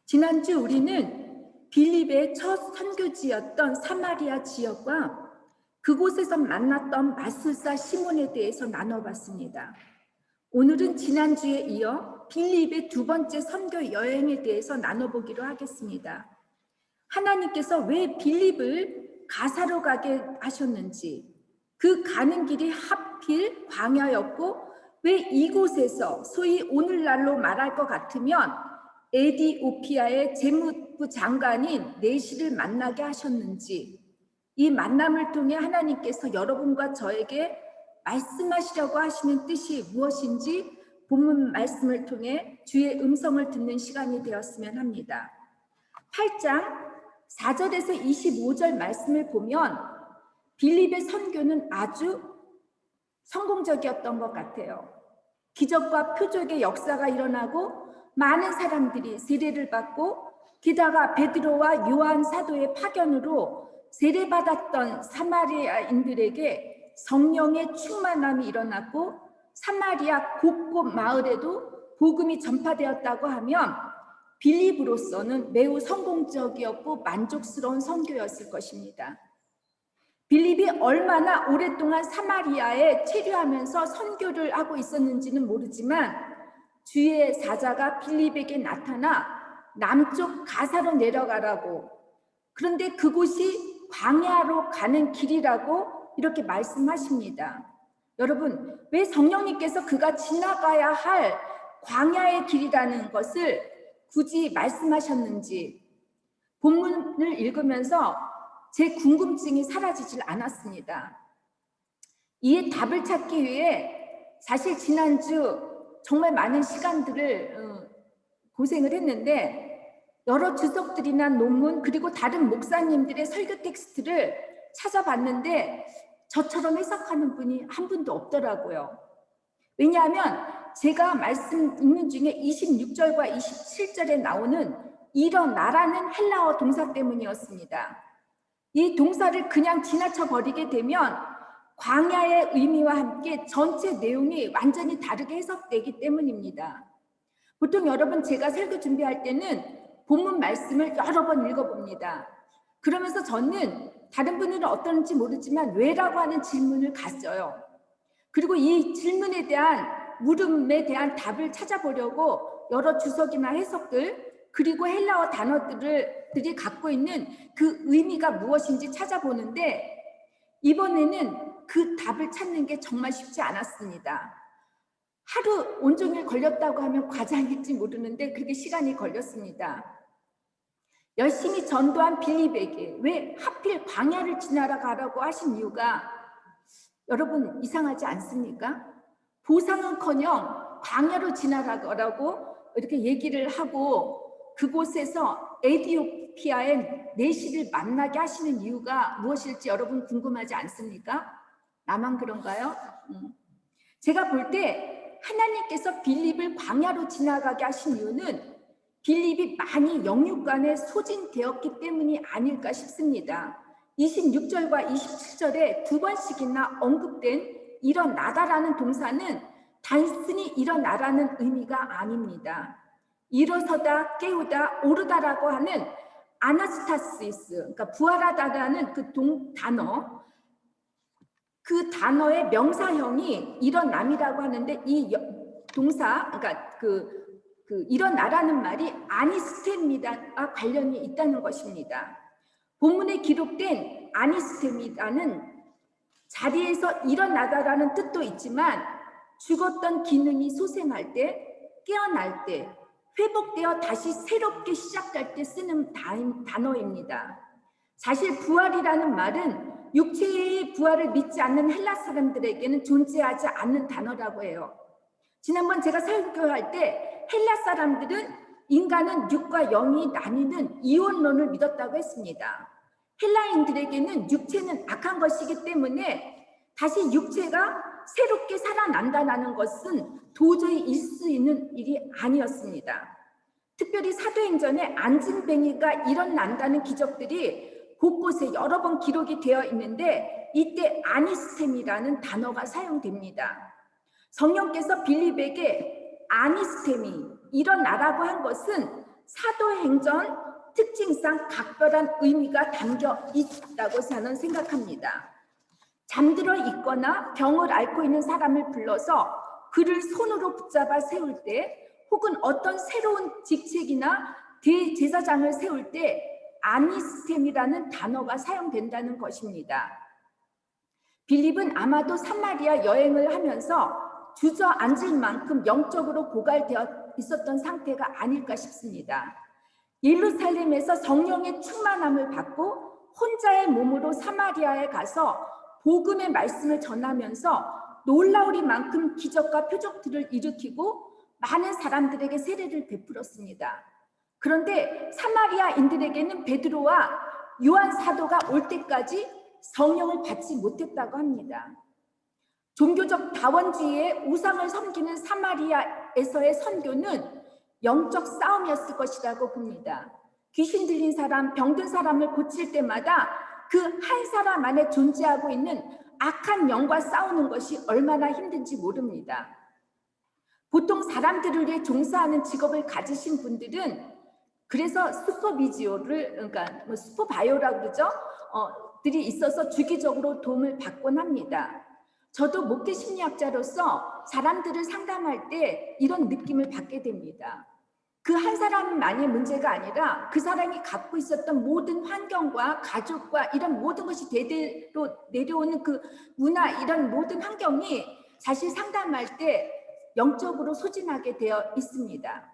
지난주 우리는 빌립의 첫 선교지였던 사마리아 지역과 그곳에서 만났던 마술사 시몬에 대해서 나눠봤습니다. 오늘은 지난주에 이어 빌립의 두 번째 선교 여행에 대해서 나눠보기로 하겠습니다. 하나님께서 왜 빌립을 가사로 가게 하셨는지, 그 가는 길이 하필 광야였고 왜 이곳에서 소위 오늘날로 말할 것 같으면 에디오피아의 재무부 장관인 네시를 만나게 하셨는지, 이 만남을 통해 하나님께서 여러분과 저에게 말씀하시려고 하시는 뜻이 무엇인지 본문 말씀을 통해 주의 음성을 듣는 시간이 되었으면 합니다. 8장 4절에서 25절 말씀을 보면 빌립의 선교는 아주 성공적이었던 것 같아요. 기적과 표적의 역사가 일어나고 많은 사람들이 세례를 받고, 게다가 베드로와 요한 사도의 파견으로 세례받았던 사마리아인들에게 성령의 충만함이 일어났고 사마리아 곳곳 마을에도 복음이 전파되었다고 하면 빌립으로서는 매우 성공적이었고 만족스러운 선교였을 것입니다. 빌립이 얼마나 오랫동안 사마리아에 체류하면서 선교를 하고 있었는지는 모르지만 주의 사자가 빌립에게 나타나 남쪽 가사로 내려가라고, 그런데 그곳이 광야로 가는 길이라고 이렇게 말씀하십니다. 여러분, 왜 성령님께서 그가 지나가야 할 광야의 길이라는 것을 굳이 말씀하셨는지 본문을 읽으면서 제 궁금증이 사라지질 않았습니다. 이에 답을 찾기 위해 사실 지난주 정말 많은 시간들을 고생을 했는데 여러 주석들이나 논문 그리고 다른 목사님들의 설교 텍스트를 찾아봤는데 저처럼 해석하는 분이 한 분도 없더라고요. 왜냐하면 제가 말씀 읽는 중에 26절과 27절에 나오는 일어나라는 헬라어 동사 때문이었습니다. 이 동사를 그냥 지나쳐 버리게 되면 광야의 의미와 함께 전체 내용이 완전히 다르게 해석되기 때문입니다. 보통 여러분, 제가 설교 준비할 때는 본문 말씀을 여러 번 읽어봅니다. 그러면서 저는 다른 분들은 어떤지 모르지만 왜라고 하는 질문을 가져요. 그리고 이 질문에 대한 물음에 대한 답을 찾아보려고 여러 주석이나 해석들 그리고 헬라어 단어들이 갖고 있는 그 의미가 무엇인지 찾아보는데 이번에는 그 답을 찾는 게 정말 쉽지 않았습니다. 하루 온종일 걸렸다고 하면 과장일지 모르는데 그렇게 시간이 걸렸습니다. 열심히 전도한 빌립에게 왜 하필 광야를 지나가라고 하신 이유가 여러분 이상하지 않습니까? 보상은커녕 광야로 지나가라고 이렇게 얘기를 하고 그곳에서 에디오피아의 네시를 만나게 하시는 이유가 무엇일지 여러분 궁금하지 않습니까? 나만 그런가요? 제가 볼 때 하나님께서 빌립을 광야로 지나가게 하신 이유는 빌립이 많이 영육간에 소진되었기 때문이 아닐까 싶습니다. 26절과 27절에 두 번씩이나 언급된 일어나다라는 동사는 단순히 일어나라는 의미가 아닙니다. 일어서다, 깨우다, 오르다라고 하는 아나스타시스, 그러니까 부활하다라는 그 단어, 그 단어의 명사형이 일어남이라고 하는데 이 동사, 그러니까 그 일어나라는 말이 아니스테미다와 관련이 있다는 것입니다. 본문에 기록된 아니스테미다는 자리에서 일어나다라는 뜻도 있지만 죽었던 기능이 소생할 때, 깨어날 때, 회복되어 다시 새롭게 시작할 때 쓰는 단어입니다. 사실 부활이라는 말은 육체의 부활을 믿지 않는 헬라 사람들에게는 존재하지 않는 단어라고 해요. 지난번 제가 설교할 때 헬라 사람들은 인간은 육과 영이 나뉘는 이원론을 믿었다고 했습니다. 헬라인들에게는 육체는 악한 것이기 때문에 다시 육체가 새롭게 살아난다는 것은 도저히 있을 수 있는 일이 아니었습니다. 특별히 사도행전에 안진뱅이가 일어난다는 기적들이 곳곳에 여러 번 기록이 되어 있는데 이때 아니스템이라는 단어가 사용됩니다. 성령께서 빌립에게 아니스템이 일어나라고 한 것은 사도행전 특징상 각별한 의미가 담겨 있다고 저는 생각합니다. 잠들어 있거나 병을 앓고 있는 사람을 불러서 그를 손으로 붙잡아 세울 때, 혹은 어떤 새로운 직책이나 대제사장을 세울 때 아니스템이라는 단어가 사용된다는 것입니다. 빌립은 아마도 사마리아 여행을 하면서 주저앉을 만큼 영적으로 고갈되어 있었던 상태가 아닐까 싶습니다. 예루살렘에서 성령의 충만함을 받고 혼자의 몸으로 사마리아에 가서 복음의 말씀을 전하면서 놀라우리만큼 기적과 표적들을 일으키고 많은 사람들에게 세례를 베풀었습니다. 그런데 사마리아인들에게는 베드로와 요한 사도가 올 때까지 성령을 받지 못했다고 합니다. 종교적 다원주의의 우상을 섬기는 사마리아에서의 선교는 영적 싸움이었을 것이라고 봅니다. 귀신 들린 사람, 병든 사람을 고칠 때마다 그 한 사람 안에 존재하고 있는 악한 영과 싸우는 것이 얼마나 힘든지 모릅니다. 보통 사람들을 위해 종사하는 직업을 가지신 분들은 그래서 슈퍼비지오를, 그러니까 슈퍼바이오라고 그러죠. 들이 있어서 주기적으로 도움을 받곤 합니다. 저도 목회 심리학자로서 사람들을 상담할 때 이런 느낌을 받게 됩니다. 그 한 사람만의 문제가 아니라 그 사람이 갖고 있었던 모든 환경과 가족과 이런 모든 것이 대대로 내려오는 그 문화, 이런 모든 환경이 사실 상담할 때 영적으로 소진하게 되어 있습니다.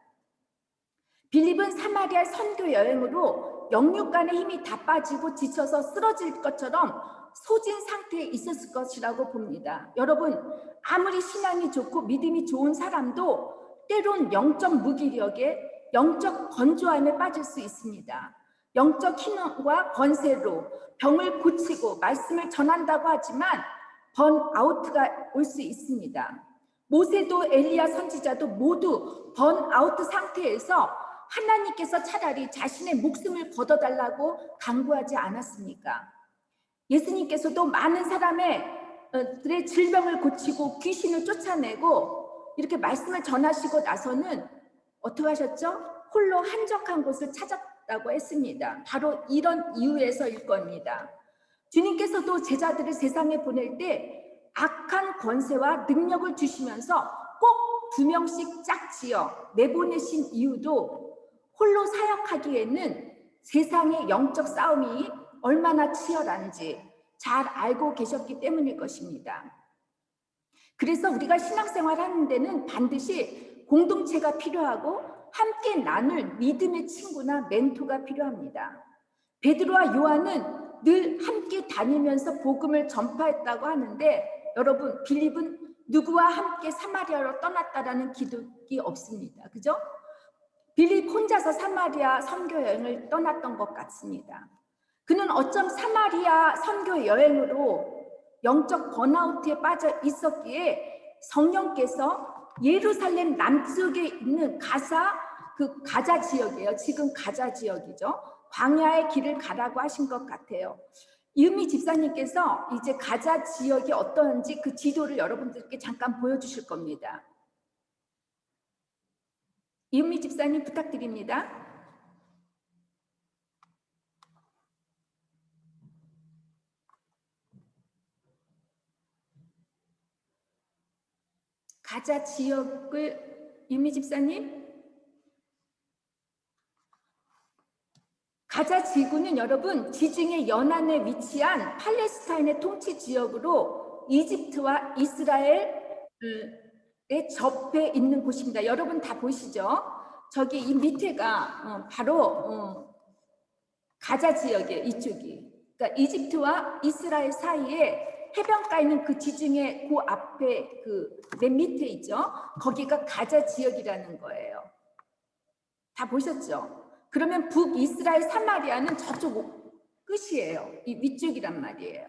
빌립은 사마리아 선교 여행으로 영육간의 힘이 다 빠지고 지쳐서 쓰러질 것처럼 소진 상태에 있었을 것이라고 봅니다. 여러분, 아무리 신앙이 좋고 믿음이 좋은 사람도 때론 영적 무기력에, 영적 건조함에 빠질 수 있습니다. 영적 힘과 권세로 병을 고치고 말씀을 전한다고 하지만 번아웃가 올 수 있습니다. 모세도 엘리야 선지자도 모두 번아웃 상태에서 하나님께서 차라리 자신의 목숨을 걷어달라고 강구하지 않았습니까? 예수님께서도 많은 사람의 질병을 고치고 귀신을 쫓아내고 이렇게 말씀을 전하시고 나서는 어떻게 하셨죠? 홀로 한적한 곳을 찾았다고 했습니다. 바로 이런 이유에서일 겁니다. 주님께서도 제자들을 세상에 보낼 때 악한 권세와 능력을 주시면서 꼭 2명씩 짝지어 내보내신 이유도 홀로 사역하기에는 세상의 영적 싸움이 얼마나 치열한지 잘 알고 계셨기 때문일 것입니다. 그래서 우리가 신앙생활 하는 데는 반드시 공동체가 필요하고 함께 나눌 믿음의 친구나 멘토가 필요합니다. 베드로와 요한은 늘 함께 다니면서 복음을 전파했다고 하는데, 여러분, 빌립은 누구와 함께 사마리아로 떠났다라는 기록이 없습니다. 그죠? 빌립 혼자서 사마리아 선교 여행을 떠났던 것 같습니다. 그는 어쩜 사마리아 선교 여행으로 영적 번아웃에 빠져 있었기에 성령께서 예루살렘 남쪽에 있는 가자 지역이에요. 지금 가자 지역이죠. 광야의 길을 가라고 하신 것 같아요. 이은미 집사님께서 이제 가자 지역이 어떠한지 그 지도를 여러분들께 잠깐 보여주실 겁니다. 이은미 집사님 부탁드립니다. 가자 지역을, 이은미 집사님? 가자 지구는 여러분 지중해 연안에 위치한 팔레스타인의 통치 지역으로 이집트와 이스라엘에 접해 있는 곳입니다. 여러분 다 보시죠? 저기 이 밑에가 바로 가자 지역이에요. 이쪽이. 그러니까 이집트와 이스라엘 사이에 해변가에 있는 그 지중해 그 앞에 그 맨 밑에 있죠? 거기가 가자 지역이라는 거예요. 다 보셨죠? 그러면 북이스라엘 사마리아는 저쪽 끝이에요. 이 위쪽이란 말이에요.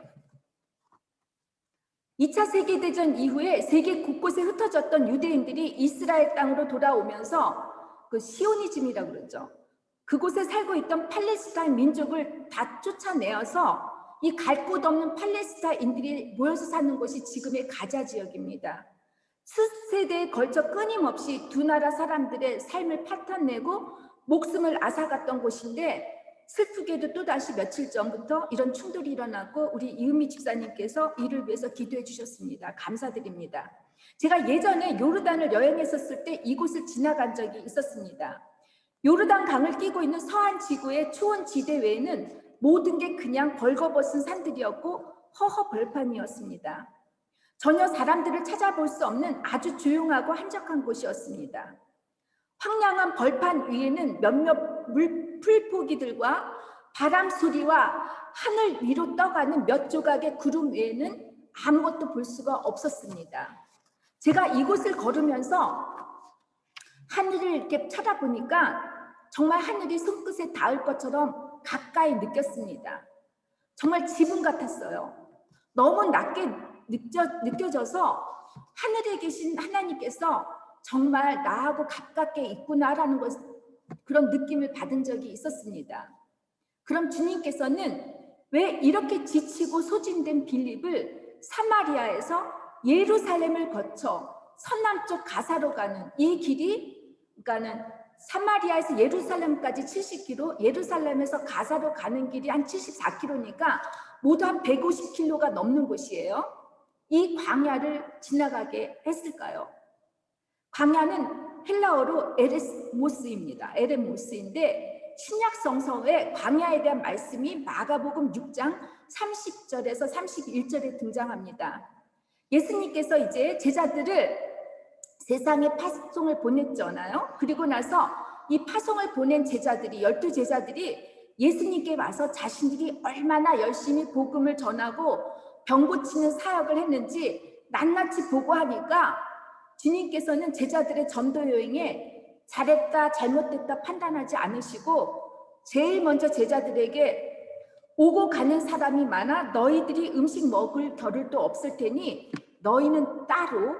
2차 세계대전 이후에 세계 곳곳에 흩어졌던 유대인들이 이스라엘 땅으로 돌아오면서 그 시오니즘이라고 그러죠. 그곳에 살고 있던 팔레스타인 민족을 다 쫓아내어서 이 갈 곳 없는 팔레스타인들이 모여서 사는 곳이 지금의 가자 지역입니다. 수세대에 걸쳐 끊임없이 두 나라 사람들의 삶을 파탄내고 목숨을 앗아갔던 곳인데 슬프게도 또다시 며칠 전부터 이런 충돌이 일어나고 우리 이은미 집사님께서 이를 위해서 기도해 주셨습니다. 감사드립니다. 제가 예전에 요르단을 여행했었을 때 이곳을 지나간 적이 있었습니다. 요르단 강을 끼고 있는 서한 지구의 초원 지대 외에는 모든 게 그냥 벌거벗은 산들이었고 허허 벌판이었습니다. 전혀 사람들을 찾아볼 수 없는 아주 조용하고 한적한 곳이었습니다. 황량한 벌판 위에는 몇몇 풀포기들과 바람 소리와 하늘 위로 떠가는 몇 조각의 구름 외에는 아무것도 볼 수가 없었습니다. 제가 이곳을 걸으면서 하늘을 이렇게 쳐다보니까 정말 하늘이 손끝에 닿을 것처럼 가까이 느꼈습니다. 정말 지붕 같았어요. 너무 낮게 느껴져서 하늘에 계신 하나님께서 정말 나하고 가깝게 있구나라는 그런 느낌을 받은 적이 있었습니다. 그럼 주님께서는 왜 이렇게 지치고 소진된 빌립을 사마리아에서 예루살렘을 거쳐 서남쪽 가사로 가는 이 길이, 그러니까는 사마리아에서 예루살렘까지 70km, 예루살렘에서 가사로 가는 길이 한 74km니까 모두 한 150km가 넘는 곳이에요. 이 광야를 지나가게 했을까요? 광야는 헬라어로 에레모스입니다. 에레모스인데 신약 성서에 광야에 대한 말씀이 마가복음 6장 30절에서 31절에 등장합니다. 예수님께서 이제 제자들을 세상에 파송을 보냈잖아요. 그리고 나서 이 파송을 보낸 제자들이 12제자들이 예수님께 와서 자신들이 얼마나 열심히 복음을 전하고 병 고치는 사역을 했는지 낱낱이 보고하니까 주님께서는 제자들의 전도 여행에 잘했다 잘못됐다 판단하지 않으시고 제일 먼저 제자들에게 오고 가는 사람이 많아 너희들이 음식 먹을 겨를도 없을 테니 너희는 따로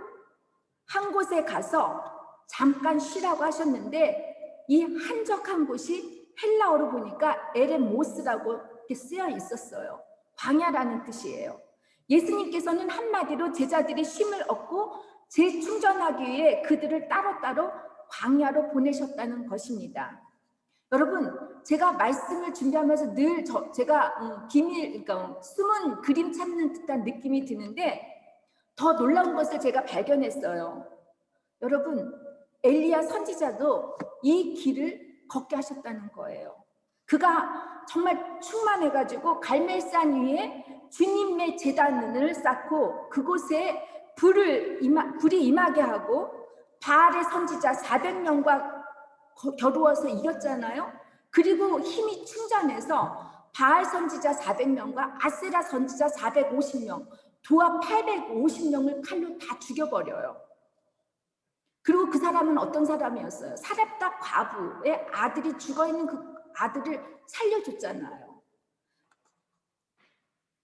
한 곳에 가서 잠깐 쉬라고 하셨는데 이 한적한 곳이 헬라어로 보니까 에레모스라고 쓰여 있었어요. 광야라는 뜻이에요. 예수님께서는 한마디로 제자들이 쉼을 얻고 재충전하기 위해 그들을 따로따로 광야로 보내셨다는 것입니다. 여러분, 제가 말씀을 준비하면서 늘 제가 그러니까 숨은 그림 찾는 듯한 느낌이 드는데 더 놀라운 것을 제가 발견했어요. 여러분, 엘리야 선지자도 이 길을 걷게 하셨다는 거예요. 그가 정말 충만해가지고 갈멜산 위에 주님의 제단을 쌓고 그곳에 불이 임하게 하고 바알의 선지자 400명과 겨루어서 이겼잖아요. 그리고 힘이 충전해서 바알 선지자 400명과 아세라 선지자 450명, 도합 850명을 칼로 다 죽여버려요. 그리고 그 사람은 어떤 사람이었어요? 사렙다 과부의 아들이 죽어있는 그 아들을 살려줬잖아요.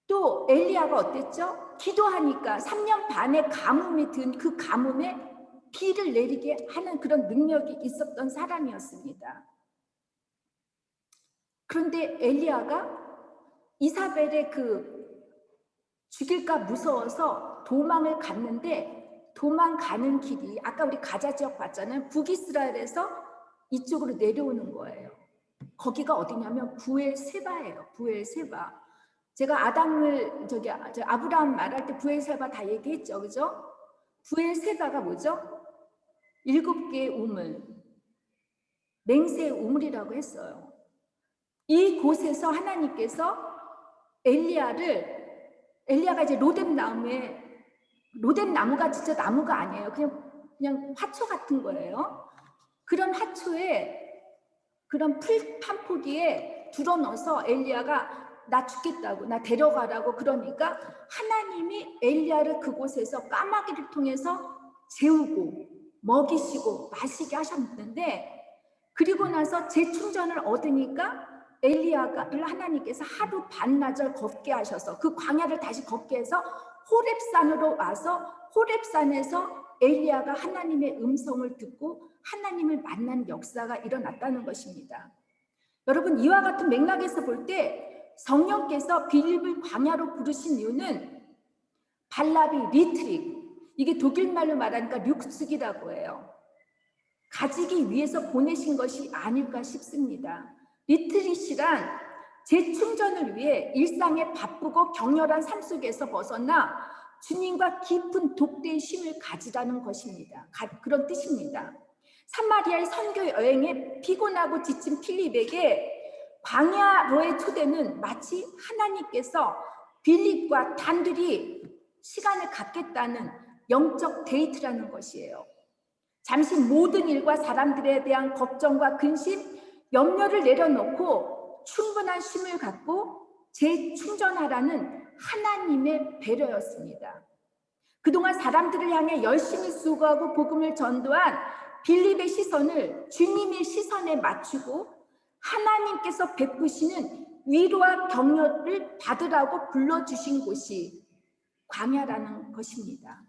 또 엘리야가 어땠죠? 기도하니까 3년 반의 가뭄이 든 그 가뭄에 비를 내리게 하는 그런 능력이 있었던 사람이었습니다. 그런데 엘리야가 이사벨의 죽일까 무서워서 도망을 갔는데 도망가는 길이 아까 우리 가자 지역 봤잖아요. 북이스라엘에서 이쪽으로 내려오는 거예요. 거기가 어디냐면 부엘세바예요. 부엘세바. 제가 아브라함 말할 때 부엘세바 다 얘기했죠, 그죠? 부엘세바가 뭐죠? 7개의 우물, 맹세의 우물이라고 했어요. 이 곳에서 하나님께서 엘리야가 이제 로뎀 나무가 진짜 나무가 아니에요. 그냥 화초 같은 거예요. 그런 화초에 그런 풀 한 포기에 둘어 넣어서 엘리야가 나 죽겠다고, 나 데려가라고 그러니까 하나님이 엘리야를 그곳에서 까마귀를 통해서 재우고 먹이시고 마시게 하셨는데 그리고 나서 재충전을 얻으니까 엘리야를 하나님께서 하루 반나절 걷게 하셔서 그 광야를 다시 걷게 해서 호렙산으로 와서 호렙산에서 엘리야가 하나님의 음성을 듣고 하나님을 만난 역사가 일어났다는 것입니다. 여러분, 이와 같은 맥락에서 볼 때 성령께서 빌립을 광야로 부르신 이유는 발랍이 리트릭, 이게 독일말로 말하니까 륙스기라고 해요. 가지기 위해서 보내신 것이 아닐까 싶습니다. 리트릿이란 재충전을 위해 일상의 바쁘고 격렬한 삶 속에서 벗어나 주님과 깊은 독대의 쉼을 가지라는 것입니다. 그런 뜻입니다. 사마리아의 선교 여행에 피곤하고 지친 필립에게 광야로의 초대는 마치 하나님께서 빌립과 단둘이 시간을 갖겠다는 영적 데이트라는 것이에요. 잠시 모든 일과 사람들에 대한 걱정과 근심, 염려를 내려놓고 충분한 쉼을 갖고 재충전하라는 하나님의 배려였습니다. 그동안 사람들을 향해 열심히 수고하고 복음을 전도한 빌립의 시선을 주님의 시선에 맞추고 하나님께서 베푸시는 위로와 격려를 받으라고 불러주신 곳이 광야라는 것입니다.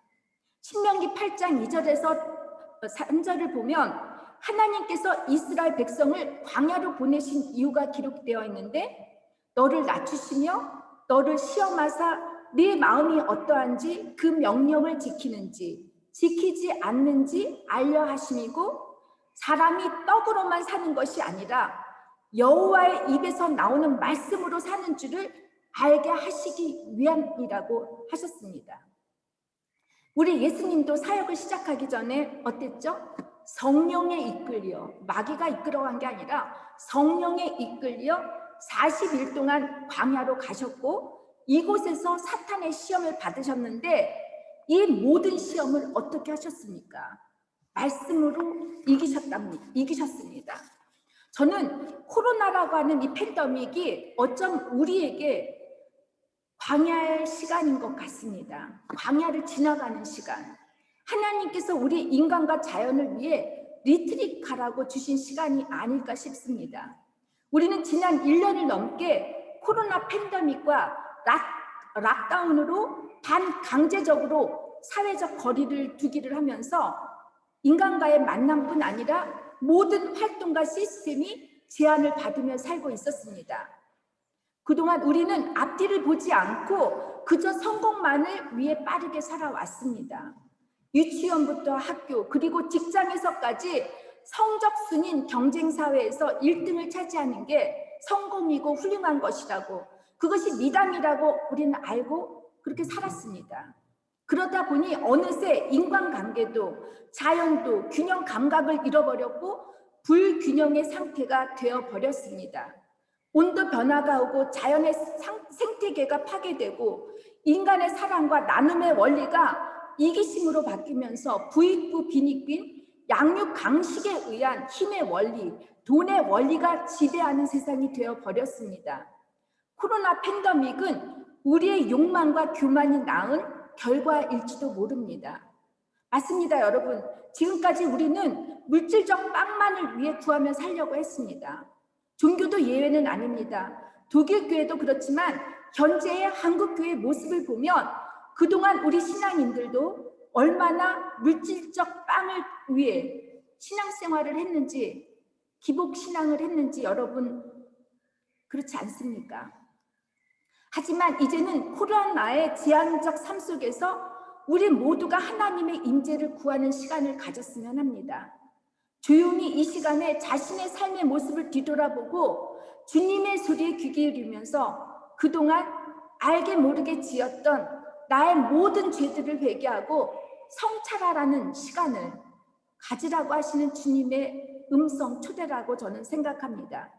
신명기 8장 2절에서 3절을 보면 하나님께서 이스라엘 백성을 광야로 보내신 이유가 기록되어 있는데 너를 낮추시며 너를 시험하사 네 마음이 어떠한지 그 명령을 지키는지 지키지 않는지 알려 하심이고 사람이 떡으로만 사는 것이 아니라 여호와의 입에서 나오는 말씀으로 사는 줄을 알게 하시기 위함이라고 하셨습니다. 우리 예수님도 사역을 시작하기 전에 어땠죠? 성령에 이끌려, 마귀가 이끌어간 게 아니라 성령에 이끌려 40일 동안 광야로 가셨고 이곳에서 사탄의 시험을 받으셨는데 이 모든 시험을 어떻게 하셨습니까? 말씀으로 이기셨습니다. 저는 코로나라고 하는 이 팬데믹이 어쩜 우리에게 광야의 시간인 것 같습니다. 광야를 지나가는 시간. 하나님께서 우리 인간과 자연을 위해 리트릿하라고 주신 시간이 아닐까 싶습니다. 우리는 지난 1년을 넘게 코로나 팬데믹과 락다운으로 반강제적으로 사회적 거리를 두기를 하면서 인간과의 만남뿐 아니라 모든 활동과 시스템이 제한을 받으며 살고 있었습니다. 그동안 우리는 앞뒤를 보지 않고 그저 성공만을 위해 빠르게 살아왔습니다. 유치원부터 학교 그리고 직장에서까지 성적 순인 경쟁 사회에서 1등을 차지하는 게 성공이고 훌륭한 것이라고 그것이 미담이라고 우리는 알고 그렇게 살았습니다. 그러다 보니 어느새 인간관계도 자연도 균형 감각을 잃어버렸고 불균형의 상태가 되어버렸습니다. 온도 변화가 오고 자연의 생태계가 파괴되고 인간의 사랑과 나눔의 원리가 이기심으로 바뀌면서 부익부 빈익빈 양육 강식에 의한 힘의 원리, 돈의 원리가 지배하는 세상이 되어버렸습니다. 코로나 팬데믹은 우리의 욕망과 교만이 낳은 결과일지도 모릅니다. 맞습니다, 여러분. 지금까지 우리는 물질적 빵만을 위해 구하며 살려고 했습니다. 종교도 예외는 아닙니다. 독일 교회도 그렇지만 현재의 한국 교회의 모습을 보면 그동안 우리 신앙인들도 얼마나 물질적 빵을 위해 신앙생활을 했는지 기복신앙을 했는지 여러분 그렇지 않습니까? 하지만 이제는 코로나의 제한적 삶 속에서 우리 모두가 하나님의 임재를 구하는 시간을 가졌으면 합니다. 조용히 이 시간에 자신의 삶의 모습을 뒤돌아보고 주님의 소리에 귀 기울이면서 그동안 알게 모르게 지었던 나의 모든 죄들을 회개하고 성찰하라는 시간을 가지라고 하시는 주님의 음성 초대라고 저는 생각합니다.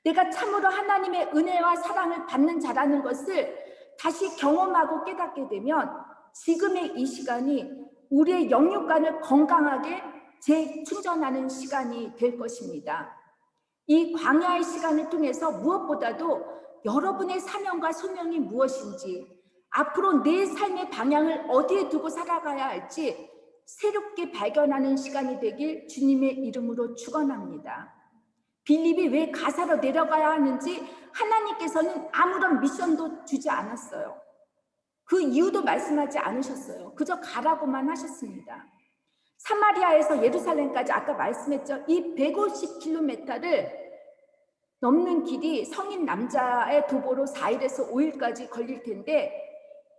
내가 참으로 하나님의 은혜와 사랑을 받는 자라는 것을 다시 경험하고 깨닫게 되면 지금의 이 시간이 우리의 영육간을 건강하게 재충전하는 시간이 될 것입니다. 이 광야의 시간을 통해서 무엇보다도 여러분의 사명과 소명이 무엇인지 앞으로 내 삶의 방향을 어디에 두고 살아가야 할지 새롭게 발견하는 시간이 되길 주님의 이름으로 축원합니다. 빌립이 왜 가사로 내려가야 하는지 하나님께서는 아무런 미션도 주지 않았어요. 그 이유도 말씀하지 않으셨어요. 그저 가라고만 하셨습니다. 사마리아에서 예루살렘까지 아까 말씀했죠. 이 150km를 넘는 길이 성인 남자의 도보로 4일에서 5일까지 걸릴 텐데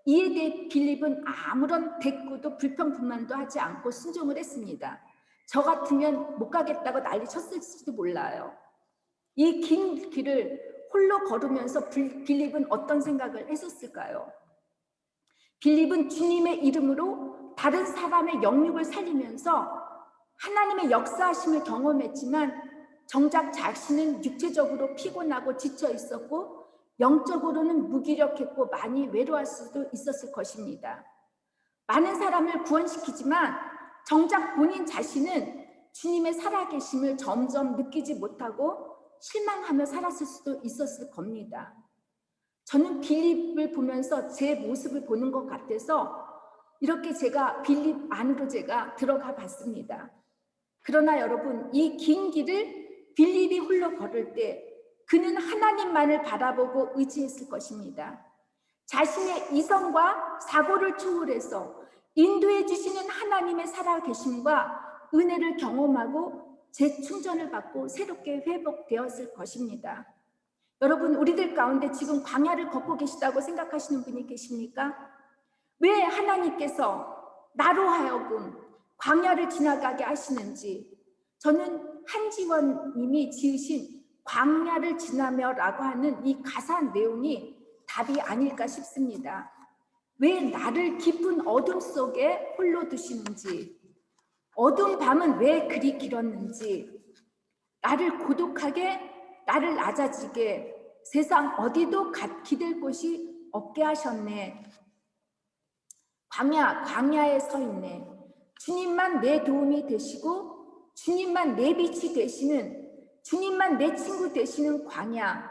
이에 대해 빌립은 아무런 대꾸도 불평 불만도 하지 않고 순종을 했습니다. 저 같으면 못 가겠다고 난리 쳤을지도 몰라요. 이 긴 길을 홀로 걸으면서 빌립은 어떤 생각을 했었을까요? 빌립은 주님의 이름으로 다른 사람의 영육을 살리면서 하나님의 역사하심을 경험했지만 정작 자신은 육체적으로 피곤하고 지쳐 있었고 영적으로는 무기력했고 많이 외로울 수도 있었을 것입니다. 많은 사람을 구원시키지만 정작 본인 자신은 주님의 살아계심을 점점 느끼지 못하고 실망하며 살았을 수도 있었을 겁니다. 저는 빌립을 보면서 제 모습을 보는 것 같아서 이렇게 제가 빌립 안으로 제가 들어가 봤습니다. 그러나 여러분, 이 긴 길을 빌립이 홀로 걸을 때 그는 하나님만을 바라보고 의지했을 것입니다. 자신의 이성과 사고를 초월해서 인도해 주시는 하나님의 살아계심과 은혜를 경험하고 재충전을 받고 새롭게 회복되었을 것입니다. 여러분, 우리들 가운데 지금 광야를 걷고 계시다고 생각하시는 분이 계십니까? 왜 하나님께서 나로 하여금 광야를 지나가게 하시는지, 저는 한지원 님이 지으신 광야를 지나며라고 하는 이 가사 내용이 답이 아닐까 싶습니다. 왜 나를 깊은 어둠 속에 홀로 두시는지, 어두운 밤은 왜 그리 길었는지, 나를 고독하게, 나를 낮아지게, 세상 어디도 기댈 곳이 없게 하셨네. 광야에 서 있네. 주님만 내 도움이 되시고 주님만 내 빛이 되시는, 주님만 내 친구 되시는 광야,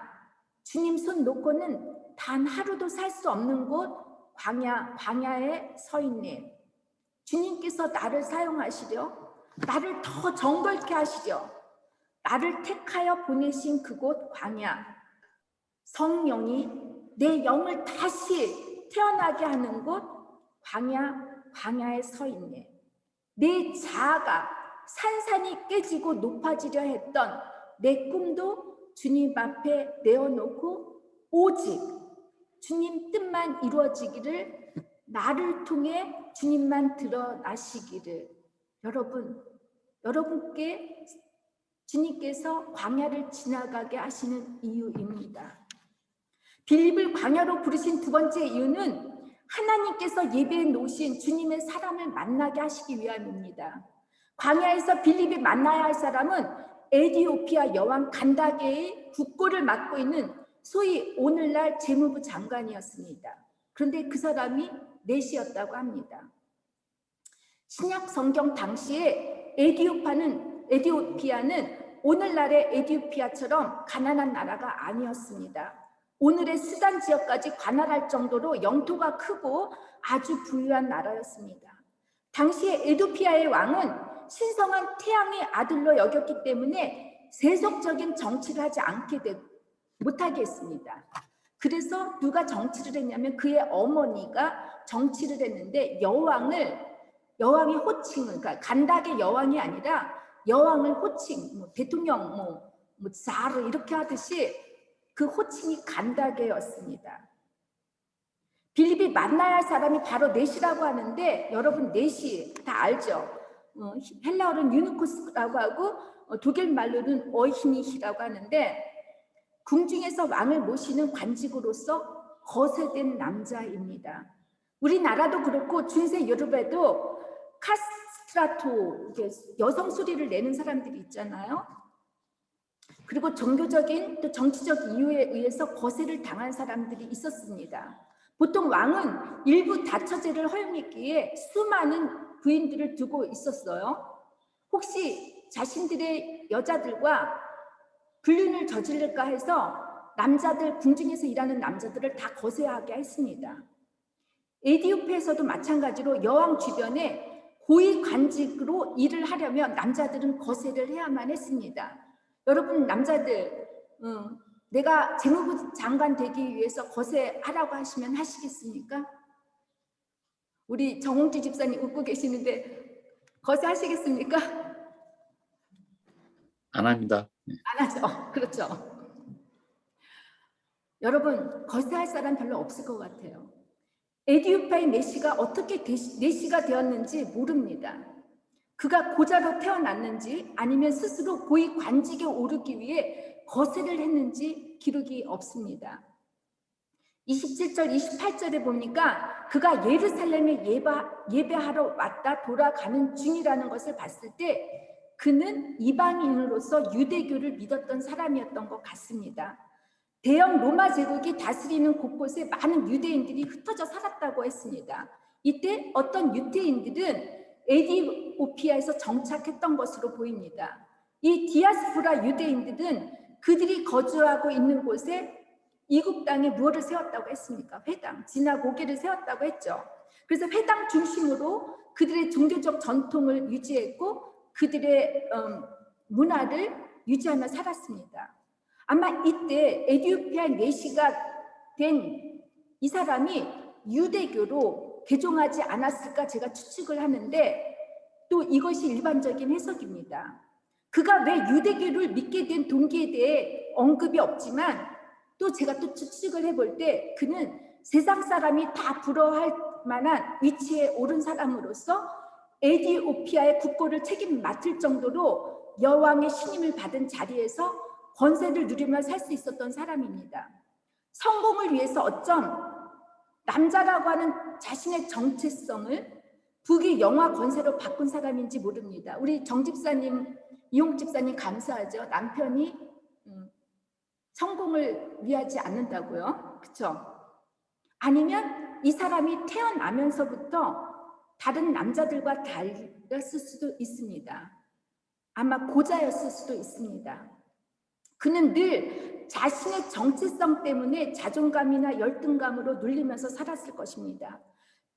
주님 손 놓고는 단 하루도 살 수 없는 곳 광야에 서 있네. 주님께서 나를 사용하시려, 나를 더 정결케 하시려 나를 택하여 보내신 그곳 광야, 성령이 내 영을 다시 태어나게 하는 곳 광야에 서 있네. 내 자아가 산산이 깨지고 높아지려 했던 내 꿈도 주님 앞에 내어놓고 오직 주님 뜻만 이루어지기를, 나를 통해 주님만 드러나시기를. 여러분께 주님께서 광야를 지나가게 하시는 이유입니다. 빌립을 광야로 부르신 두 번째 이유는 하나님께서 예배해 놓으신 주님의 사람을 만나게 하시기 위함입니다. 광야에서 빌립이 만나야 할 사람은 에디오피아 여왕 간다게의 국고를 맡고 있는 소위 오늘날 재무부 장관이었습니다. 그런데 그 사람이 넷이었다고 합니다. 신약 성경 당시에 에디오피아는 오늘날의 에디오피아처럼 가난한 나라가 아니었습니다. 오늘의 수단 지역까지 관할할 정도로 영토가 크고 아주 부유한 나라였습니다. 당시에 에디오피아의 왕은 신성한 태양의 아들로 여겼기 때문에 세속적인 정치를 하지 못하게 했습니다. 그래서 누가 정치를 했냐면 그의 어머니가 정치를 했는데 여왕의 호칭은, 그러니까 간다게 여왕이 아니라 여왕을 호칭, 대통령, 자르 이렇게 하듯이 그 호칭이 간다게였습니다. 빌립이 만나야 할 사람이 바로 넷이라고 하는데, 여러분 넷이 다 알죠? 헬라어로는 유누코스라고 하고 독일 말로는 어히니히라고 하는데, 궁중에서 왕을 모시는 관직으로서 거세된 남자입니다. 우리나라도 그렇고 중세 유럽에도 카스트라토, 여성 소리를 내는 사람들이 있잖아요. 그리고 종교적인 또 정치적 이유에 의해서 거세를 당한 사람들이 있었습니다. 보통 왕은 일부 다처제를 허용했기에 수많은 부인들을 두고 있었어요. 혹시 자신들의 여자들과 불륜을 저질릴까 해서 궁중에서 일하는 남자들을 다 거세하게 했습니다. 에디오피아에서도 마찬가지로 여왕 주변에 고위 관직으로 일을 하려면 남자들은 거세를 해야만 했습니다. 여러분 남자들, 내가 재무부 장관 되기 위해서 거세하라고 하시면 하시겠습니까? 우리 정홍주 집사님 웃고 계시는데 거세하시겠습니까? 안 합니다. 안 하죠. 그렇죠. 여러분 거세할 사람 별로 없을 것 같아요. 에디오피아의 내시가 어떻게 내시가 되었는지 모릅니다. 그가 고자로 태어났는지 아니면 스스로 고위 관직에 오르기 위해 거세를 했는지 기록이 없습니다. 27절, 28절에 보니까 그가 예루살렘에 예배하러 왔다 돌아가는 중이라는 것을 봤을 때 그는 이방인으로서 유대교를 믿었던 사람이었던 것 같습니다. 대형 로마 제국이 다스리는 곳곳에 많은 유대인들이 흩어져 살았다고 했습니다. 이때 어떤 유대인들은 에디오피아에서 정착했던 것으로 보입니다. 이 디아스포라 유대인들은 그들이 거주하고 있는 곳에 이국 땅에 무엇을 세웠다고 했습니까? 회당, 지나고개를 세웠다고 했죠. 그래서 회당 중심으로 그들의 종교적 전통을 유지했고 그들의 문화를 유지하며 살았습니다. 아마 이때 에디오피아 내시가 된 이 사람이 유대교로 개종하지 않았을까 제가 추측을 하는데 또 이것이 일반적인 해석입니다. 그가 왜 유대교를 믿게 된 동기에 대해 언급이 없지만 또 제가 또 추측을 해볼 때 그는 세상 사람이 다 부러워할 만한 위치에 오른 사람으로서 에디오피아의 국고를 맡을 정도로 여왕의 신임을 받은 자리에서 권세를 누리며 살 수 있었던 사람입니다. 성공을 위해서 어쩜 남자라고 하는 자신의 정체성을 북의 영화 권세로 바꾼 사람인지 모릅니다. 우리 정 집사님, 이용 집사님 감사하죠. 남편이 성공을 위하지 않는다고요. 그렇죠? 아니면 이 사람이 태어나면서부터 다른 남자들과 달랐을 수도 있습니다. 아마 고자였을 수도 있습니다. 그는 늘 자신의 정체성 때문에 자존감이나 열등감으로 눌리면서 살았을 것입니다.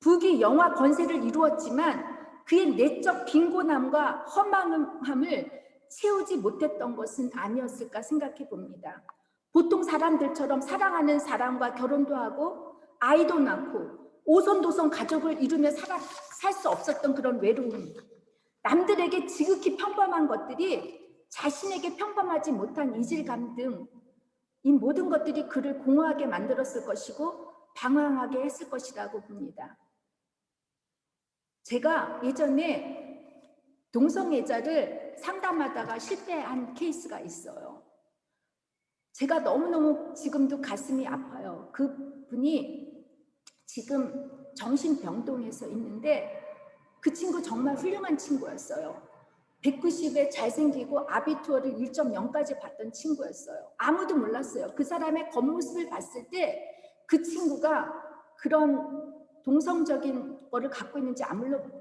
북이 영화 권세를 이루었지만 그의 내적 빈곤함과 허망함을 채우지 못했던 것은 아니었을까 생각해 봅니다. 보통 사람들처럼 사랑하는 사람과 결혼도 하고 아이도 낳고 오손도손 가족을 이루며 살 수 없었던 그런 외로움, 남들에게 지극히 평범한 것들이 자신에게 평범하지 못한 이질감 등 이 모든 것들이 그를 공허하게 만들었을 것이고 방황하게 했을 것이라고 봅니다. 제가 예전에 동성애자를 상담하다가 실패한 케이스가 있어요. 제가 너무너무 지금도 가슴이 아파요. 그분이 지금 정신병동에서 있는데 그 친구 정말 훌륭한 친구였어요. 190에 잘생기고 아비투어를 1.0까지 봤던 친구였어요. 아무도 몰랐어요. 그 사람의 겉모습을 봤을 때 그 친구가 그런 동성적인 거를 갖고 있는지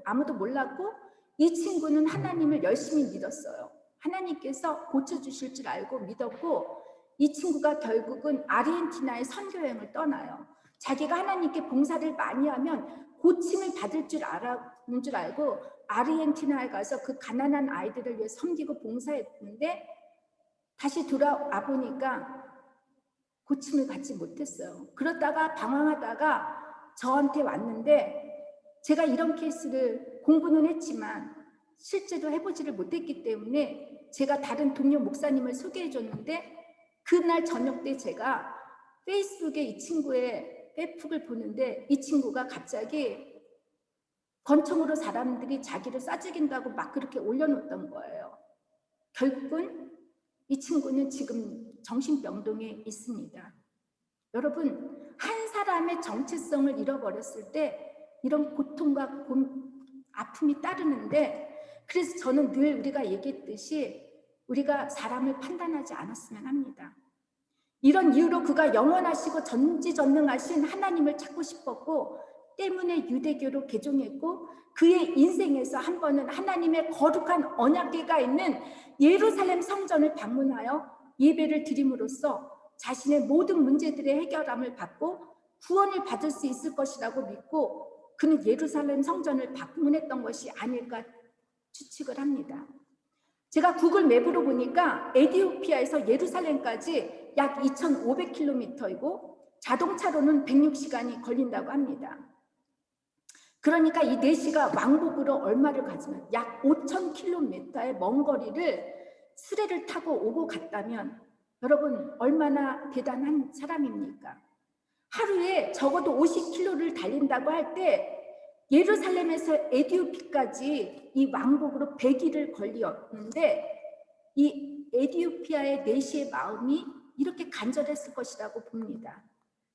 아무도 몰랐고 이 친구는 하나님을 열심히 믿었어요. 하나님께서 고쳐주실 줄 알고 믿었고 이 친구가 결국은 아르헨티나의 선교여행을 떠나요. 자기가 하나님께 봉사를 많이 하면 고침을 받을 줄 알았는 줄 알고 아르헨티나에 가서 그 가난한 아이들을 위해 섬기고 봉사했는데 다시 돌아와 보니까 고침을 받지 못했어요. 그러다가 방황하다가 저한테 왔는데 제가 이런 케이스를 공부는 했지만 실제로 해보지를 못했기 때문에 제가 다른 동료 목사님을 소개해 줬는데 그날 저녁 때 제가 페이스북에 이 친구의 페북을 보는데 이 친구가 갑자기 권총으로 사람들이 자기를 쏴죽인다고 막 그렇게 올려놓던 거예요. 결국은 이 친구는 지금 정신병동에 있습니다. 여러분, 한 사람의 정체성을 잃어버렸을 때 이런 고통과 아픔이 따르는데 그래서 저는 늘 우리가 얘기했듯이 우리가 사람을 판단하지 않았으면 합니다. 이런 이유로 그가 영원하시고 전지전능하신 하나님을 찾고 싶었고 때문에 유대교로 개종했고 그의 인생에서 한 번은 하나님의 거룩한 언약궤가 있는 예루살렘 성전을 방문하여 예배를 드림으로써 자신의 모든 문제들의 해결함을 받고 구원을 받을 수 있을 것이라고 믿고 그는 예루살렘 성전을 방문했던 것이 아닐까 추측을 합니다. 제가 구글 맵으로 보니까 에티오피아에서 예루살렘까지 약 2,500km이고 자동차로는 106시간이 걸린다고 합니다. 그러니까 이 4시가 왕복으로 얼마를 가지면 약 5,000km의 먼 거리를 수레를 타고 오고 갔다면 여러분 얼마나 대단한 사람입니까? 하루에 적어도 50km를 달린다고 할 때 예루살렘에서 에디오피까지 이 왕복으로 100일을 걸렸는데 이 에디오피아의 내시의 마음이 이렇게 간절했을 것이라고 봅니다.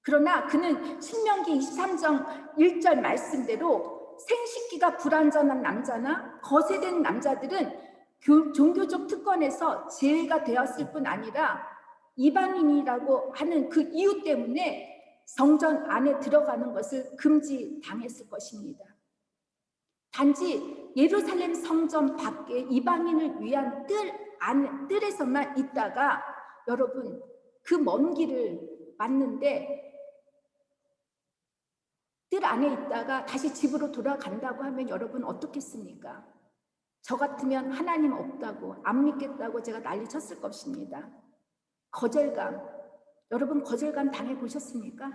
그러나 그는 신명기 23장 1절 말씀대로 생식기가 불완전한 남자나 거세된 남자들은 종교적 특권에서 제외가 되었을 뿐 아니라 이방인이라고 하는 그 이유 때문에 성전 안에 들어가는 것을 금지당했을 것입니다. 단지 예루살렘 성전 밖에 이방인을 위한 뜰에서만 있다가 여러분 그 먼 길을 왔는데 뜰 안에 있다가 다시 집으로 돌아간다고 하면 여러분 어떻겠습니까? 저 같으면 하나님 없다고 안 믿겠다고 제가 난리 쳤을 것입니다. 거절감, 여러분 거절감 당해보셨습니까?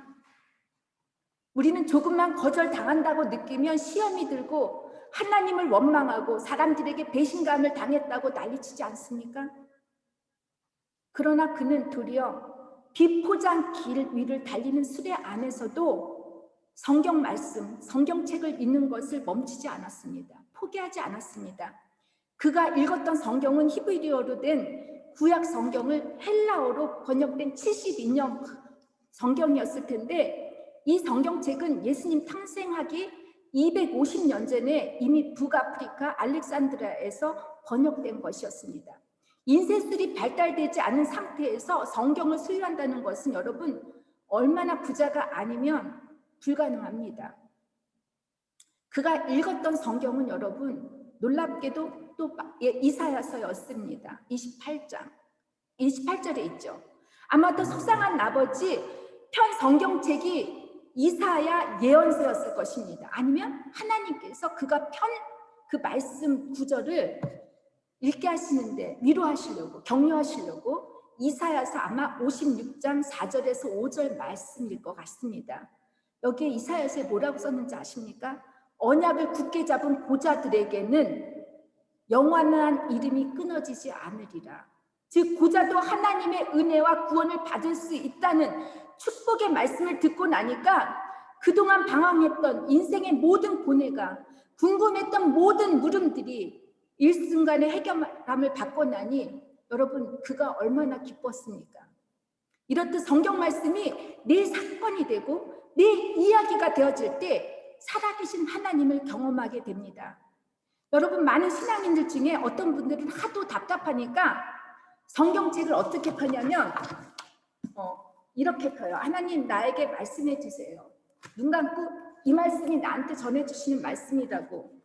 우리는 조금만 거절당한다고 느끼면 시험이 들고 하나님을 원망하고 사람들에게 배신감을 당했다고 난리치지 않습니까? 그러나 그는 도리어 비포장 길 위를 달리는 수레 안에서도 성경 말씀, 성경책을 읽는 것을 멈추지 않았습니다. 포기하지 않았습니다. 그가 읽었던 성경은 히브리어로 된 구약 성경을 헬라어로 번역된 72년 성경이었을 텐데 이 성경책은 예수님 탄생하기 250년 전에 이미 북아프리카 알렉산드리아에서 번역된 것이었습니다. 인쇄술이 발달되지 않은 상태에서 성경을 소유한다는 것은 여러분 얼마나 부자가 아니면 불가능합니다. 그가 읽었던 성경은 여러분 놀랍게도 또 이사야서였습니다. 28절에 있죠. 아마도 속상한 나머지 편 성경책이 이사야 예언서였을 것입니다. 아니면 하나님께서 그가 편 그 말씀 구절을 읽게 하시는데 위로하시려고 격려하시려고 이사야서 아마 56장 4절에서 5절 말씀일 것 같습니다. 여기에 이사야서에 뭐라고 썼는지 아십니까? 언약을 굳게 잡은 고자들에게는 영원한 이름이 끊어지지 않으리라. 즉 고자도 하나님의 은혜와 구원을 받을 수 있다는 축복의 말씀을 듣고 나니까 그동안 방황했던 인생의 모든 고뇌가 궁금했던 모든 물음들이 일순간에 해결함을 받고 나니 여러분 그가 얼마나 기뻤습니까? 이렇듯 성경 말씀이 내 사건이 되고 내 이야기가 되어질 때 살아계신 하나님을 경험하게 됩니다. 여러분 많은 신앙인들 중에 어떤 분들은 하도 답답하니까 성경책을 어떻게 펴냐면 이렇게 펴요. 하나님 나에게 말씀해 주세요. 눈 감고 이 말씀이 나한테 전해주시는 말씀이라고.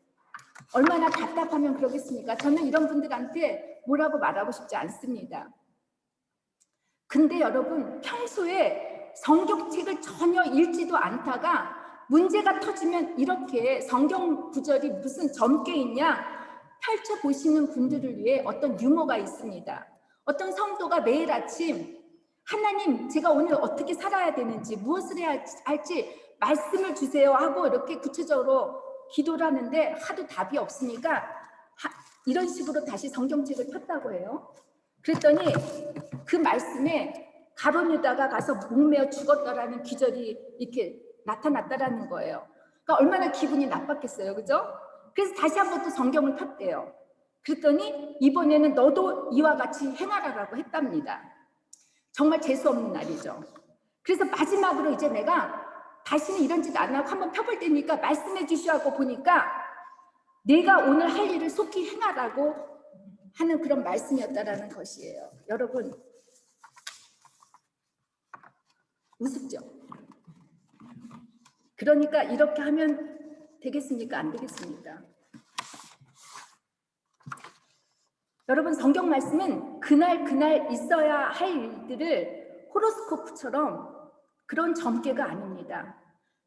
얼마나 답답하면 그러겠습니까? 저는 이런 분들한테 뭐라고 말하고 싶지 않습니다. 근데 여러분 평소에 성경책을 전혀 읽지도 않다가 문제가 터지면 이렇게 성경 구절이 무슨 점괘 있냐 펼쳐보시는 분들을 위해 어떤 유머가 있습니다. 어떤 성도가 매일 아침 하나님 제가 오늘 어떻게 살아야 되는지 무엇을 해야 할지 말씀을 주세요 하고 이렇게 구체적으로 기도를 하는데 하도 답이 없으니까 이런 식으로 다시 성경책을 폈다고 해요. 그랬더니 그 말씀에 가룟 유다가 가서 목매어 죽었다라는 기절이 이렇게 나타났다라는 거예요. 그러니까 얼마나 기분이 나빴겠어요, 그죠? 그래서 다시 한번 또 성경을 폈대요. 그랬더니 이번에는 너도 이와 같이 행하라라고 했답니다. 정말 재수없는 날이죠. 그래서 마지막으로 이제 내가 다시는 이런 짓 안 하고 한번 펴볼 테니까 말씀해 주시라고 보니까 내가 오늘 할 일을 속히 행하라고 하는 그런 말씀이었다라는 것이에요. 여러분 우습죠? 그러니까 이렇게 하면 되겠습니까? 안 되겠습니까? 여러분 성경 말씀은 그날 있어야 할 일들을 호로스코프처럼 그런 점괘가 아닙니다.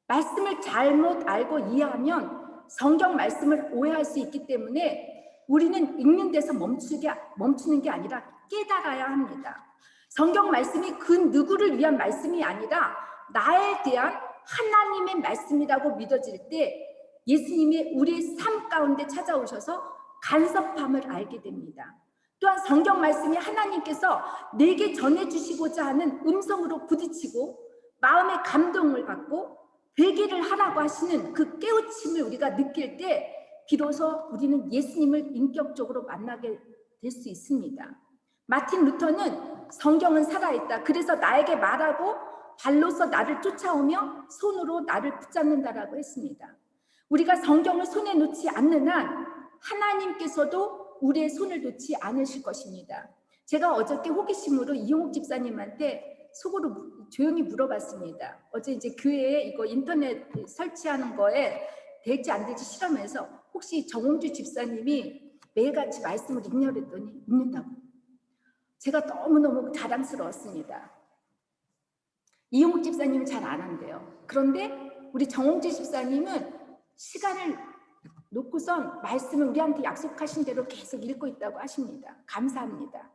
말씀을 잘못 알고 이해하면 성경 말씀을 오해할 수 있기 때문에 우리는 읽는 데서 멈추는 게 아니라 깨달아야 합니다. 성경 말씀이 그 누구를 위한 말씀이 아니라 나에 대한 하나님의 말씀이라고 믿어질 때 예수님이 우리의 삶 가운데 찾아오셔서 간섭함을 알게 됩니다. 또한 성경 말씀이 하나님께서 내게 전해주시고자 하는 음성으로 부딪히고 마음의 감동을 받고 회개를 하라고 하시는 그 깨우침을 우리가 느낄 때 비로소 우리는 예수님을 인격적으로 만나게 될 수 있습니다. 마틴 루터는 성경은 살아있다. 그래서 나에게 말하고 발로서 나를 쫓아오며 손으로 나를 붙잡는다라고 했습니다. 우리가 성경을 손에 놓지 않는 한 하나님께서도 우리의 손을 놓지 않으실 것입니다. 제가 어저께 호기심으로 이용욱 집사님한테 속으로 조용히 물어봤습니다. 어제 이제 교회에 이거 인터넷 설치하는 거에 될지 안 될지 실험해서 혹시 정홍주 집사님이 매일같이 말씀을 읽냐 그랬더니 읽는다고. 제가 너무너무 자랑스러웠습니다. 이용욱 집사님은 잘 안 한대요. 그런데 우리 정홍주 집사님은 시간을 놓고선 말씀을 우리한테 약속하신 대로 계속 읽고 있다고 하십니다. 감사합니다.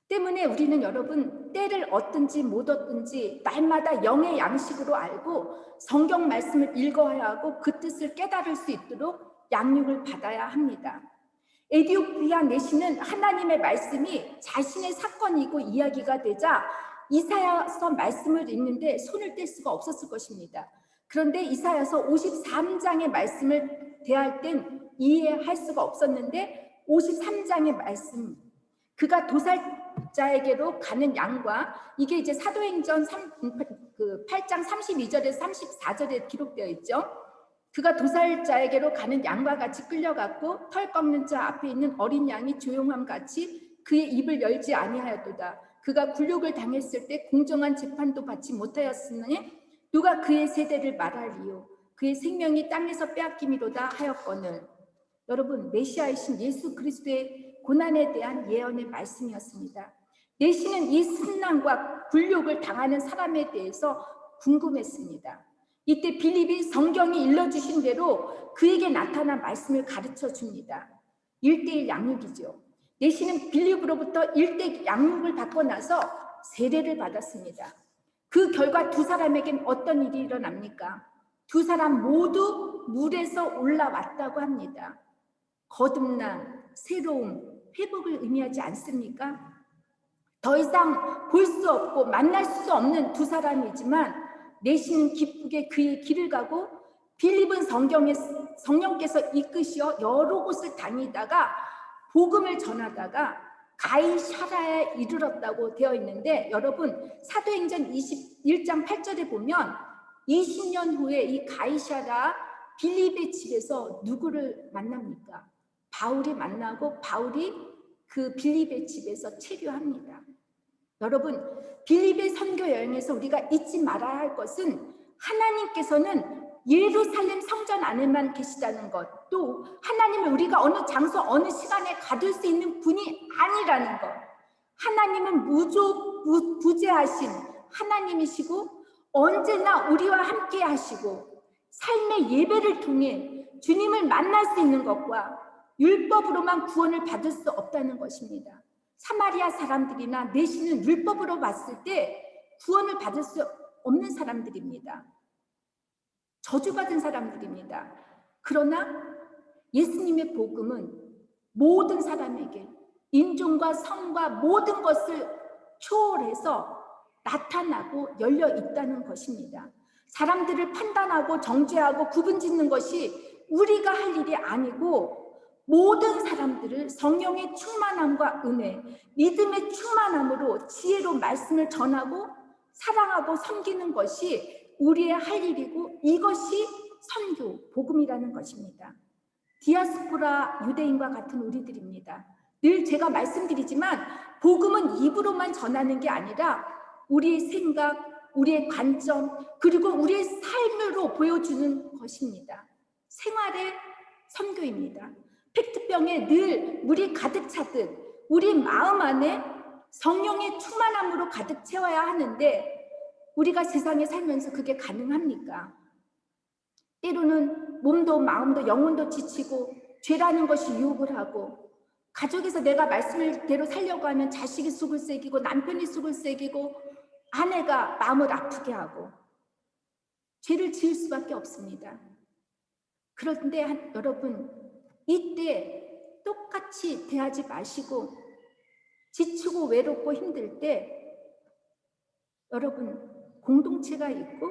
때문에 우리는 여러분 때를 얻든지 못 얻든지 날마다 영의 양식으로 알고 성경 말씀을 읽어야 하고 그 뜻을 깨달을 수 있도록 양육을 받아야 합니다. 에디오피아 내시는 하나님의 말씀이 자신의 사건이고 이야기가 되자 이사야서 말씀을 읽는데 손을 뗄 수가 없었을 것입니다. 그런데 이사야서 53장의 말씀을 대할 땐 이해할 수가 없었는데 53장의 말씀, 그가 도살자에게로 가는 양과, 이게 이제 사도행전 8장 32절에서 34절에 기록되어 있죠. 그가 도살자에게로 가는 양과 같이 끌려갔고 털 꺾는 자 앞에 있는 어린 양이 조용함같이 그의 입을 열지 아니하였도다. 그가 굴욕을 당했을 때 공정한 재판도 받지 못하였으니 누가 그의 세대를 말하리요. 그의 생명이 땅에서 빼앗김이로다 하였거늘. 여러분, 메시아이신 예수 그리스도의 고난에 대한 예언의 말씀이었습니다. 내시는 이 순난과 굴욕을 당하는 사람에 대해서 궁금했습니다. 이때 빌립이 성경이 일러주신 대로 그에게 나타난 말씀을 가르쳐 줍니다. 1:1 양육이죠. 내시는 빌립으로부터 1:1 양육을 받고 나서 세례를 받았습니다. 그 결과 두 사람에겐 어떤 일이 일어납니까? 두 사람 모두 물에서 올라왔다고 합니다. 거듭남, 새로움, 회복을 의미하지 않습니까? 더 이상 볼 수 없고 만날 수 없는 두 사람이지만 내시는 기쁘게 그의 길을 가고 빌립은 성령께서 이끄시어 여러 곳을 다니다가 복음을 전하다가 가이사랴에 이르렀다고 되어 있는데, 여러분 사도행전 21장 8절에 보면 20년 후에 이 가이사랴 빌립의 집에서 누구를 만납니까? 바울이 만나고 바울이 그 빌립의 집에서 체류합니다. 여러분, 빌립의 선교 여행에서 우리가 잊지 말아야 할 것은 하나님께서는 예루살렘 성전 안에만 계시다는 것, 또 하나님은 우리가 어느 장소 어느 시간에 가둘 수 있는 분이 아니라는 것, 하나님은 무조부재하신 하나님이시고 언제나 우리와 함께 하시고 삶의 예배를 통해 주님을 만날 수 있는 것과 율법으로만 구원을 받을 수 없다는 것입니다. 사마리아 사람들이나 내시는 율법으로 봤을 때 구원을 받을 수 없는 사람들입니다. 저주받은 사람들입니다. 그러나 예수님의 복음은 모든 사람에게 인종과 성과 모든 것을 초월해서 나타나고 열려 있다는 것입니다. 사람들을 판단하고 정죄하고 구분짓는 것이 우리가 할 일이 아니고 모든 사람들을 성령의 충만함과 은혜, 믿음의 충만함으로 지혜로 말씀을 전하고 사랑하고 섬기는 것이 우리의 할 일이고 이것이 선교, 복음이라는 것입니다. 디아스포라 유대인과 같은 우리들입니다. 늘 제가 말씀드리지만 복음은 입으로만 전하는 게 아니라 우리의 생각, 우리의 관점, 그리고 우리의 삶으로 보여주는 것입니다. 생활의 선교입니다. 페트병에 늘 물이 가득 차듯 우리 마음 안에 성령의 충만함으로 가득 채워야 하는데 우리가 세상에 살면서 그게 가능합니까? 때로는 몸도 마음도 영혼도 지치고 죄라는 것이 유혹을 하고, 가족에서 내가 말씀대로 살려고 하면 자식이 속을 새기고 남편이 속을 새기고 아내가 마음을 아프게 하고 죄를 지을 수밖에 없습니다. 그런데 여러분, 이때 똑같이 대하지 마시고 지치고 외롭고 힘들 때 여러분 공동체가 있고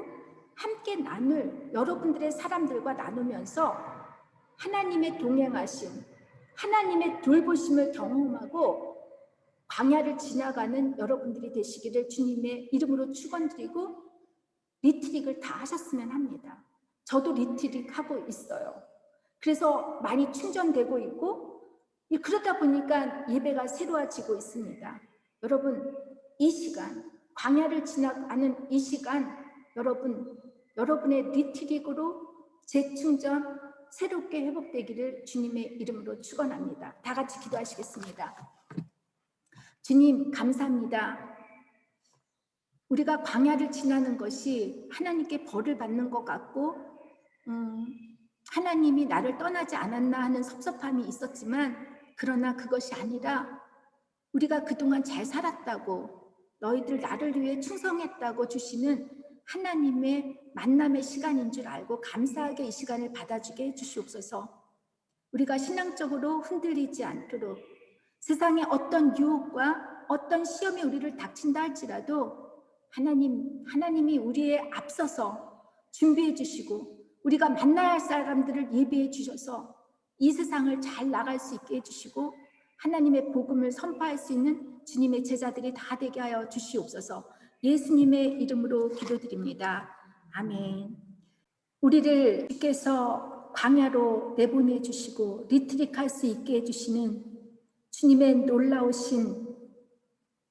함께 나눌 여러분들의 사람들과 나누면서 하나님의 동행하심, 하나님의 돌보심을 경험하고 광야를 지나가는 여러분들이 되시기를 주님의 이름으로 축원드리고, 리트릭을 다 하셨으면 합니다. 저도 리트릭 하고 있어요. 그래서 많이 충전되고 있고, 그러다 보니까 예배가 새로워지고 있습니다. 여러분, 이 시간, 광야를 지나가는 이 시간, 여러분의 리트릭으로 재충전, 새롭게 회복되기를 주님의 이름으로 축원합니다. 다 같이 기도하시겠습니다. 주님, 감사합니다. 우리가 광야를 지나는 것이 하나님께 벌을 받는 것 같고, 하나님이 나를 떠나지 않았나 하는 섭섭함이 있었지만, 그러나 그것이 아니라 우리가 그동안 잘 살았다고, 너희들 나를 위해 충성했다고 주시는 하나님의 만남의 시간인 줄 알고 감사하게 이 시간을 받아주게 해주시옵소서. 우리가 신앙적으로 흔들리지 않도록, 세상의 어떤 유혹과 어떤 시험이 우리를 닥친다 할지라도 하나님이 우리에 앞서서 준비해 주시고, 우리가 만나야 할 사람들을 예비해 주셔서 이 세상을 잘 나갈 수 있게 해주시고, 하나님의 복음을 선포할 수 있는 주님의 제자들이 다 되게 하여 주시옵소서. 예수님의 이름으로 기도드립니다. 아멘. 우리를 주께서 광야로 내보내 주시고 리트릭할 수 있게 해주시는 주님의 놀라우신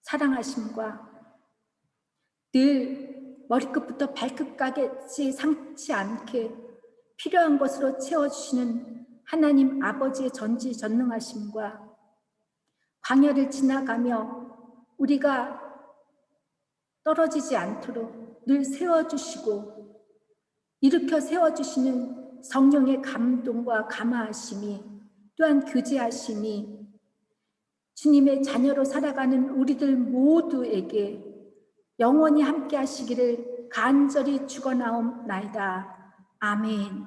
사랑하심과 늘 머리끝부터 발끝까지 상치 않게 필요한 것으로 채워주시는 하나님 아버지의 전지전능하심과 광야를 지나가며 우리가 떨어지지 않도록 늘 세워주시고 일으켜 세워주시는 성령의 감동과 감화하심이, 또한 교제하심이 주님의 자녀로 살아가는 우리들 모두에게 영원히 함께 하시기를 간절히 축원하옵나이다. 아멘.